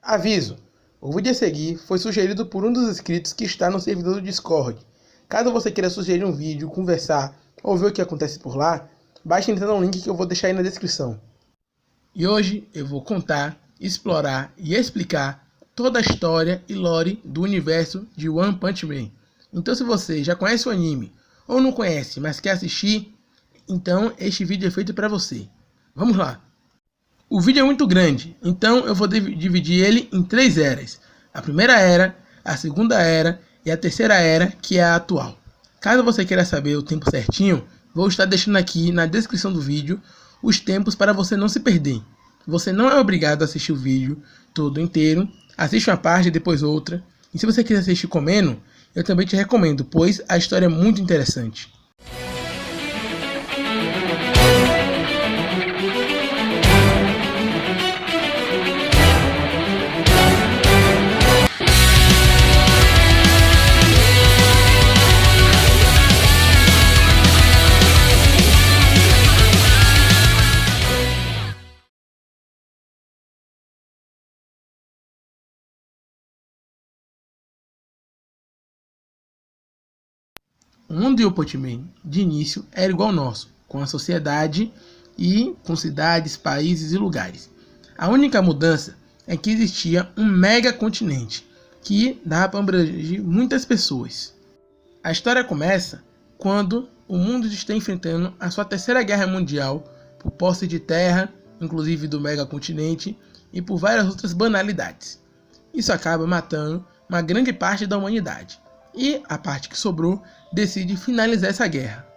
Aviso: o vídeo a seguir foi sugerido por um dos inscritos que está no servidor do Discord. Caso você queira sugerir um vídeo, conversar ou ver o que acontece por lá, basta entrar no link que eu vou deixar aí na descrição. E hoje eu vou contar, explorar e explicar toda a história e lore do universo de One Punch Man. Então, se você já conhece o anime ou não conhece, mas quer assistir, então este vídeo é feito para você. Vamos lá! O vídeo é muito grande, então eu vou dividir ele em 3 eras. A primeira era, a segunda era e a terceira era, que é a atual. Caso você queira saber o tempo certinho, vou estar deixando aqui na descrição do vídeo os tempos para você não se perder. Você não é obrigado a assistir o vídeo todo inteiro, assiste uma parte e depois outra. E se você quiser assistir comendo, eu também te recomendo, pois a história é muito interessante. O mundo de One Punch Man, de início, era igual ao nosso, com a sociedade e com cidades, países e lugares. A única mudança é que existia um mega continente, que dava para abranger muitas pessoas. A história começa quando o mundo está enfrentando a sua terceira guerra mundial, por posse de terra, inclusive do mega continente, e por várias outras banalidades. Isso acaba matando uma grande parte da humanidade. E a parte que sobrou decide finalizar essa guerra.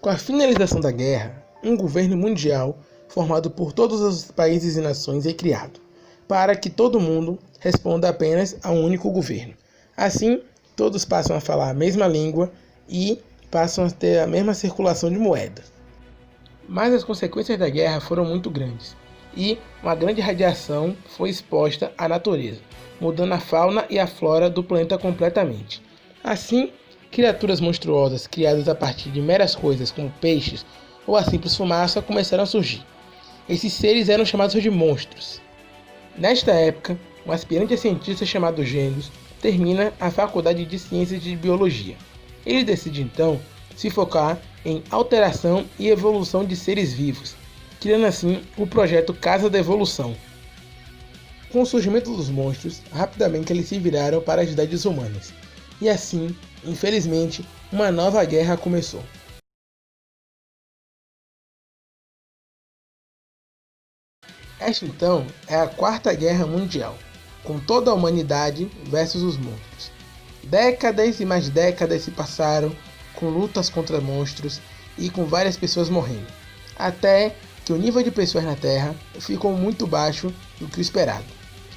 Com a finalização da guerra, um governo mundial formado por todos os países e nações é criado, para que todo mundo responda apenas a um único governo. Assim, todos passam a falar a mesma língua e passam a ter a mesma circulação de moeda. Mas as consequências da guerra foram muito grandes, e uma grande radiação foi exposta à natureza, mudando a fauna e a flora do planeta completamente. Assim, criaturas monstruosas criadas a partir de meras coisas como peixes ou a simples fumaça começaram a surgir. Esses seres eram chamados de monstros. Nesta época, um aspirante a cientista chamado Genos termina a faculdade de Ciências de Biologia. Ele decide então se focar em alteração e evolução de seres vivos, criando assim o projeto Casa da Evolução. Com o surgimento dos monstros, rapidamente eles se viraram para as idades humanas. E assim, infelizmente, uma nova guerra começou. Esta então é a Quarta Guerra Mundial, com toda a humanidade versus os monstros. Décadas e mais décadas se passaram com lutas contra monstros e com várias pessoas morrendo, até que o nível de pessoas na Terra ficou muito baixo do que o esperado.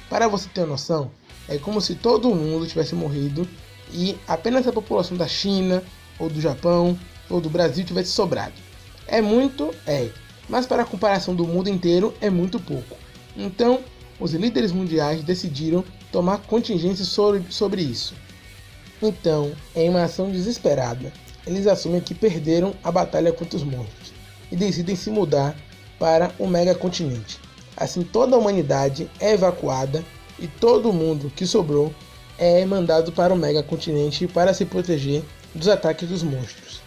Para você ter uma noção, é como se todo mundo tivesse morrido e apenas a população da China, ou do Japão, ou do Brasil tivesse sobrado. É muito? É, mas para a comparação do mundo inteiro é muito pouco. Então, os líderes mundiais decidiram tomar contingência sobre isso. Então, em uma ação desesperada, eles assumem que perderam a batalha contra os monstros e decidem se mudar para o megacontinente. Assim, toda a humanidade é evacuada e todo mundo que sobrou é mandado para o megacontinente para se proteger dos ataques dos monstros.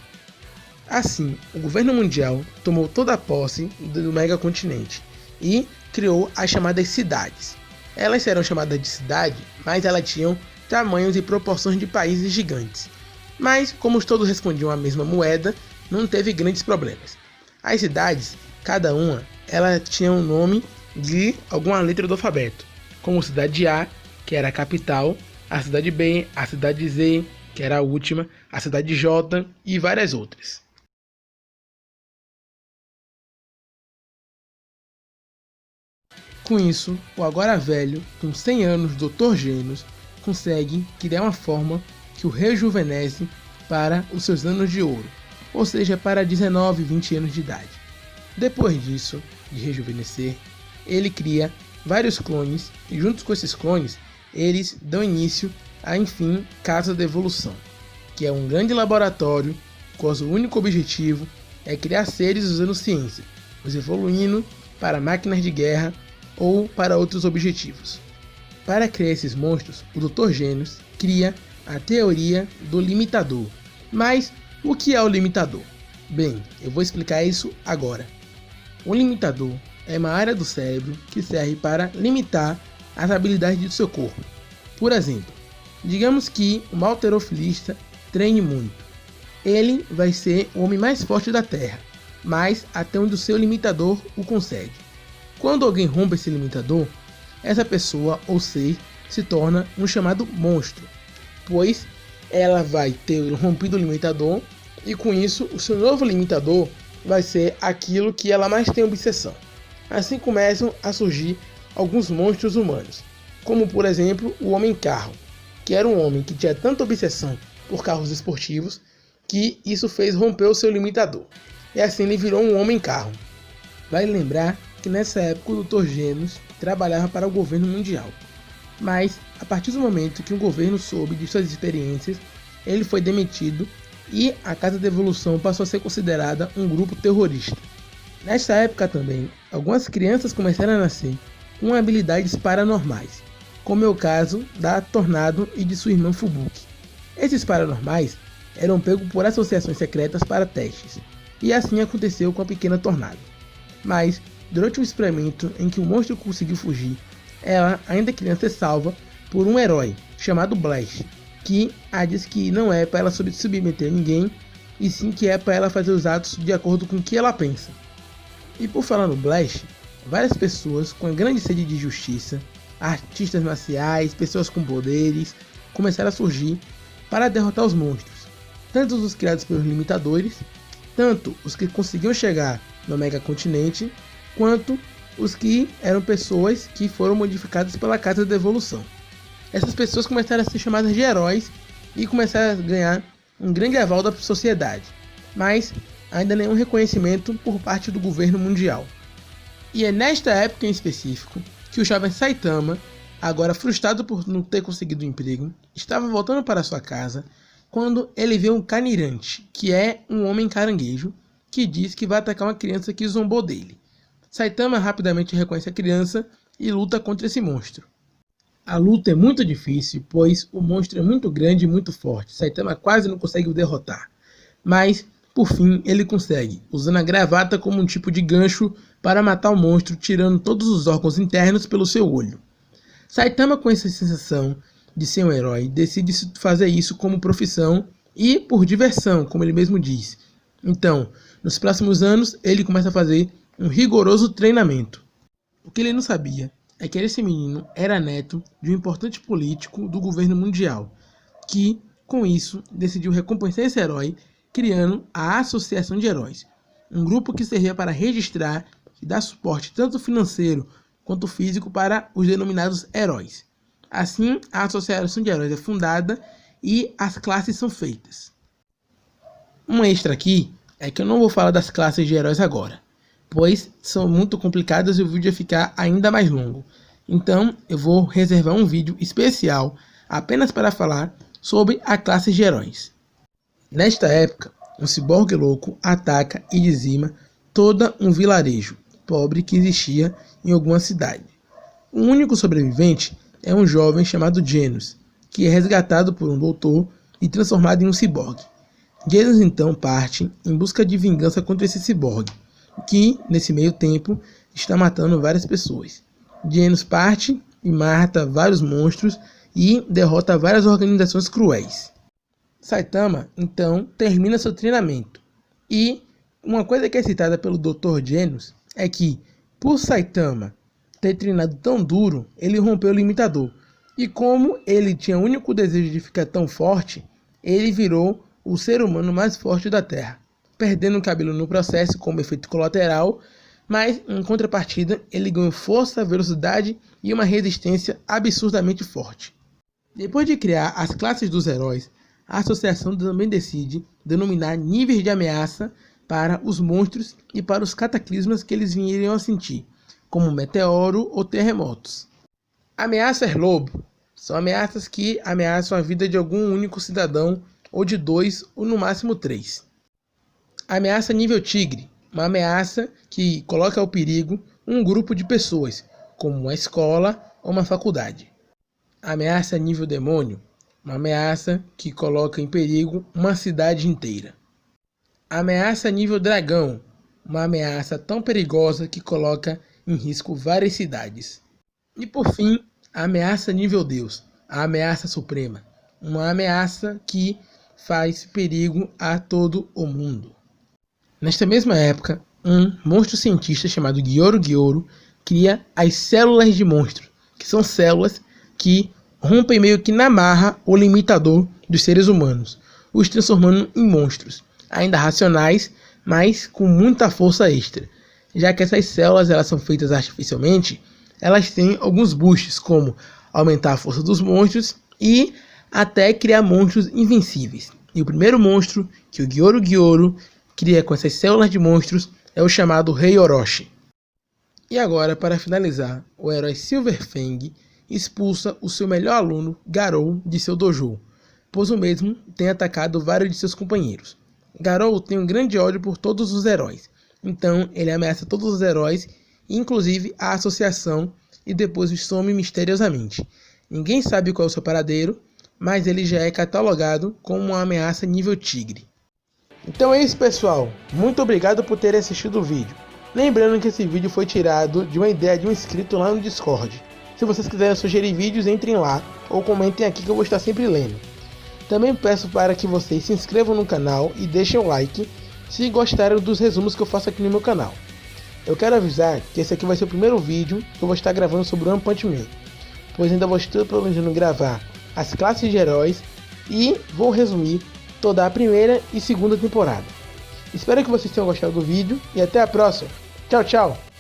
Assim, o governo mundial tomou toda a posse do megacontinente e criou as chamadas cidades. Elas serão chamadas de cidade, mas elas tinham tamanhos e proporções de países gigantes. Mas, como todos respondiam a mesma moeda, não teve grandes problemas. As cidades, cada uma, ela tinha um nome de alguma letra do alfabeto, como cidade A, que era a capital, a cidade B, a cidade Z, que era a última, a cidade J e várias outras. Com isso, o agora velho, com 100 anos Dr. Genos, consegue criar uma forma que o rejuvenesce para os seus anos de ouro, ou seja, para 19 e 20 anos de idade. Depois disso, de rejuvenescer, ele cria vários clones e juntos com esses clones, eles dão início a, enfim, Casa da Evolução, que é um grande laboratório cujo único objetivo é criar seres usando ciência, os evoluindo para máquinas de guerra ou para outros objetivos. para criar esses monstros, o Dr. Gênios cria a teoria do limitador. Mas o que é o limitador? Bem, eu vou explicar isso agora. O limitador é uma área do cérebro que serve para limitar as habilidades do seu corpo. Por exemplo, digamos que um halterofilista treine muito. Ele vai ser o homem mais forte da Terra, mas até onde o seu limitador o consegue. Quando alguém rompe esse limitador, essa pessoa ou ser se torna um chamado monstro, pois ela vai ter rompido o limitador e com isso o seu novo limitador vai ser aquilo que ela mais tem obsessão. Assim começam a surgir alguns monstros humanos, como por exemplo o Homem-Carro, que era um homem que tinha tanta obsessão por carros esportivos que isso fez romper o seu limitador, e assim ele virou um Homem-Carro. Vale lembrar que nessa época o Dr. Gênios trabalhava para o governo mundial, mas a partir do momento que o governo soube de suas experiências, ele foi demitido e a Casa da Evolução passou a ser considerada um grupo terrorista. Nesta época também, algumas crianças começaram a nascer com habilidades paranormais, como é o caso da Tornado e de sua irmã Fubuki. Esses paranormais eram pegos por associações secretas para testes, e assim aconteceu com a pequena Tornado. Mas, durante um experimento em que o monstro conseguiu fugir, ela, ainda criança, é salva por um herói chamado Blast, que a diz que não é para ela submeter a ninguém, e sim que é para ela fazer os atos de acordo com o que ela pensa. E por falar no Blast, várias pessoas com a grande sede de justiça, artistas marciais, pessoas com poderes, começaram a surgir para derrotar os monstros, tanto os criados pelos limitadores, tanto os que conseguiam chegar no Mega Continente, quanto os que eram pessoas que foram modificadas pela Casa da Evolução. Essas pessoas começaram a ser chamadas de heróis e começaram a ganhar um grande aval da sociedade, mas ainda nenhum reconhecimento por parte do governo mundial. E é nesta época em específico que o jovem Saitama, agora frustrado por não ter conseguido um emprego, estava voltando para sua casa quando ele vê um Caninrante, que é um homem caranguejo, que diz que vai atacar uma criança que zombou dele. Saitama rapidamente reconhece a criança e luta contra esse monstro. A luta é muito difícil, pois o monstro é muito grande e muito forte. Saitama quase não consegue o derrotar. Mas, por fim, ele consegue, usando a gravata como um tipo de gancho para matar o monstro, tirando todos os órgãos internos pelo seu olho. Saitama, com essa sensação de ser um herói, decide fazer isso como profissão e por diversão, como ele mesmo diz. Então, nos próximos anos, ele começa a fazer um rigoroso treinamento. O que ele não sabia é que esse menino era neto de um importante político do governo mundial, que, com isso, decidiu recompensar esse herói, criando a Associação de Heróis, um grupo que servia para registrar e dar suporte tanto financeiro quanto físico para os denominados heróis. Assim, a Associação de Heróis é fundada e as classes são feitas. Um extra aqui é que eu não vou falar das classes de heróis agora, pois são muito complicadas e o vídeo vai ficar ainda mais longo. Então, eu vou reservar um vídeo especial apenas para falar sobre a classe de heróis. Nesta época, um ciborgue louco ataca e dizima todo um vilarejo pobre que existia em alguma cidade. O único sobrevivente é um jovem chamado Genos, que é resgatado por um doutor e transformado em um ciborgue. Genos então parte em busca de vingança contra esse ciborgue, que, nesse meio tempo, está matando várias pessoas. Genos parte e mata vários monstros e derrota várias organizações cruéis. Saitama, então, termina seu treinamento. E uma coisa que é citada pelo Dr. Genos é que, por Saitama ter treinado tão duro, ele rompeu o limitador. E como ele tinha o único desejo de ficar tão forte, ele virou o ser humano mais forte da Terra, perdendo o cabelo no processo como efeito colateral, mas em contrapartida ele ganhou força, velocidade e uma resistência absurdamente forte. Depois de criar as classes dos heróis, a associação também decide denominar níveis de ameaça para os monstros e para os cataclismas que eles viriam a sentir, como meteoro ou terremotos. Ameaças lobo são ameaças que ameaçam a vida de algum único cidadão, ou de 2 ou no máximo 3. Ameaça nível tigre, uma ameaça que coloca ao perigo um grupo de pessoas, como uma escola ou uma faculdade. Ameaça nível demônio, uma ameaça que coloca em perigo uma cidade inteira. Ameaça nível dragão, uma ameaça tão perigosa que coloca em risco várias cidades. E por fim, a ameaça nível Deus, a ameaça suprema, uma ameaça que faz perigo a todo o mundo. Nesta mesma época, um monstro cientista chamado Gyoro cria as células de monstro, que são células que rompem meio que na marra o limitador dos seres humanos, os transformando em monstros, ainda racionais, mas com muita força extra. Já que essas células elas são feitas artificialmente, elas têm alguns boosts, como aumentar a força dos monstros e até criar monstros invencíveis. E o primeiro monstro que o Gyoro cria com essas células de monstros é o chamado Rei Orochi. E agora, para finalizar, o herói Silverfang expulsa o seu melhor aluno, Garou, de seu dojo, pois o mesmo tem atacado vários de seus companheiros. Garou tem um grande ódio por todos os heróis, então ele ameaça todos os heróis, inclusive a associação, e depois os some misteriosamente. Ninguém sabe qual é o seu paradeiro, mas ele já é catalogado como uma ameaça nível tigre. Então é isso, pessoal, muito obrigado por terem assistido o vídeo. Lembrando que esse vídeo foi tirado de uma ideia de um inscrito lá no Discord. Se vocês quiserem sugerir vídeos, entrem lá ou comentem aqui que eu vou estar sempre lendo. Também peço para que vocês se inscrevam no canal e deixem o like se gostaram dos resumos que eu faço aqui no meu canal. Eu quero avisar que esse aqui vai ser o primeiro vídeo que eu vou estar gravando sobre One Punch Man, pois ainda vou estar planejando gravar as classes de heróis e vou resumir toda a primeira e segunda temporada. Espero que vocês tenham gostado do vídeo e até a próxima. Tchau, tchau!